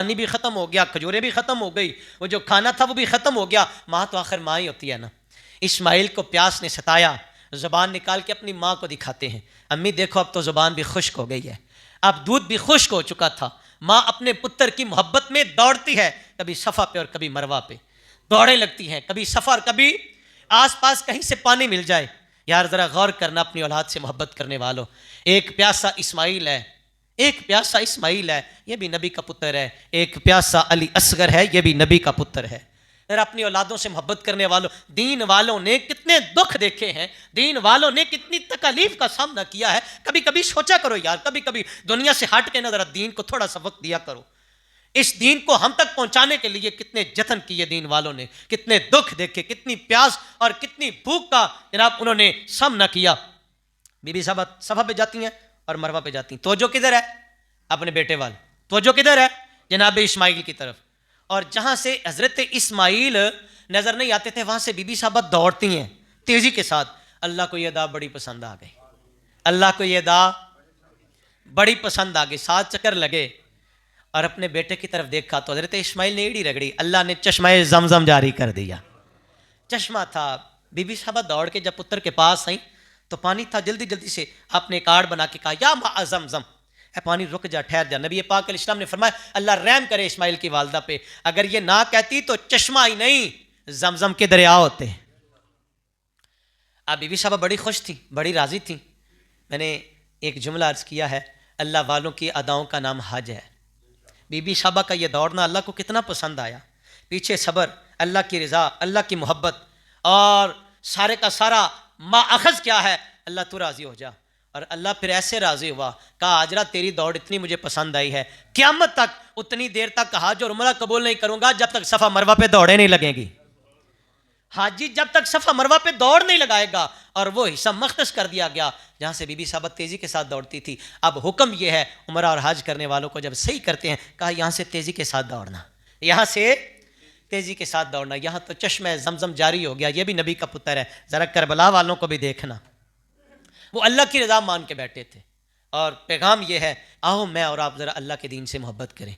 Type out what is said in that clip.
پانی بھی ختم ہو گیا، کھجوریں بھی ختم ہو گئی، وہ جو کھانا تھا وہ بھی ختم ہو گیا. ماں تو آخر ماں ہی ہوتی ہے نا. اسماعیل کو پیاس نے ستایا، زبان نکال کے اپنی ماں کو دکھاتے ہیں، امی دیکھو اب تو زبان بھی خشک ہو گئی ہے، اب دودھ بھی خشک ہو چکا تھا. ماں اپنے پتر کی محبت میں دوڑتی ہے، کبھی صفا پہ اور کبھی مروہ پہ دوڑیں لگتی ہیں، کبھی صفا اور کبھی آس پاس کہیں سے پانی مل جائے. یار ذرا غور کرنا اپنی اولاد سے محبت کرنے والوں. ایک پیاسا اسماعیل ہے، ایک پیاسا اسماعیل ہے، یہ بھی نبی کا پتر ہے. ایک پیاسا علی اصغر ہے، یہ بھی نبی کا پتر ہے. اپنی اولادوں سے محبت کرنے والوں، دین والوں نے کتنے دکھ دیکھے ہیں، دین والوں نے کتنی تکالیف کا سامنا کیا ہے. کبھی کبھی سوچا کرو یار، کبھی کبھی دنیا سے ہٹ کے نہ ذرا دین کو تھوڑا سا وقت دیا کرو. اس دین کو ہم تک پہنچانے کے لیے کتنے جتن کیے دین والوں نے، کتنے دکھ دیکھے، کتنی پیاس اور کتنی بھوک کا جناب انہوں نے سامنا کیا. بی بی صاحبہ صفا پہ جاتی ہیں اور مروہ پہ جاتی ہیں. توجہ کدھر ہے؟ اپنے بیٹے وال. توجہ کدھر ہے؟ جناب اسماعیل کی طرف. اور جہاں سے حضرت اسماعیل نظر نہیں آتے تھے وہاں سے بی بی صاحبہ دوڑتی ہیں تیزی کے ساتھ. اللہ کو یہ ادا بڑی پسند آ گئی، اللہ کو یہ ادا بڑی پسند آ گئی. 7 چکر لگے اور اپنے بیٹے کی طرف دیکھا تو حضرت اسماعیل نے ایڑی رگڑی، اللہ نے چشمہ زمزم جاری کر دیا. چشمہ تھا. بی بی صاحبہ دوڑ کے جب پتر کے پاس آئیں تو پانی تھا، جلدی جلدی سے آپ نے کارڈ بنا کے کہا یا ماء زمزم، اے پانی رک جا، ٹھہر جا. نبی پاک علیہ السلام نے فرمایا اللہ رحم کرے اسماعیل کی والدہ پہ، اگر یہ نہ کہتی تو چشمہ ہی نہیں زمزم کے دریا ہوتے. اب بی بی صاحبہ بڑی خوش تھی، بڑی راضی تھی. میں نے ایک جملہ عرض کیا ہے، اللہ والوں کی اداؤں کا نام حج ہے. بی بی صاحبہ کا یہ دوڑنا اللہ کو کتنا پسند آیا. پیچھے صبر، اللہ کی رضا، اللہ کی محبت، اور سارے کا سارا ما اخذ کیا ہے، اللہ تو راضی ہو جا. اور اللہ پھر ایسے راضی ہوا، کہا آجرا تیری دوڑ اتنی مجھے پسند آئی ہے، قیامت تک اتنی دیر تک حج اور عمرہ قبول نہیں کروں گا جب تک صفا مروہ پہ دوڑیں نہیں لگیں گی. حاجی جب تک صفا مروہ پہ دوڑ نہیں لگائے گا. اور وہ حصہ مختص کر دیا گیا جہاں سے بی بی صاحبہ تیزی کے ساتھ دوڑتی تھی. اب حکم یہ ہے عمرہ اور حج کرنے والوں کو جب صحیح کرتے ہیں، کہا یہاں سے تیزی کے ساتھ دوڑنا، یہاں سے تیزی کے ساتھ دوڑنا. یہاں تو چشمہ زمزم جاری ہو گیا. یہ بھی نبی کا پتر ہے. ذرا کربلا والوں کو بھی دیکھنا، وہ اللہ کی رضا مان کے بیٹھے تھے. اور پیغام یہ ہے، آؤ میں اور آپ ذرا اللہ کے دین سے محبت کریں.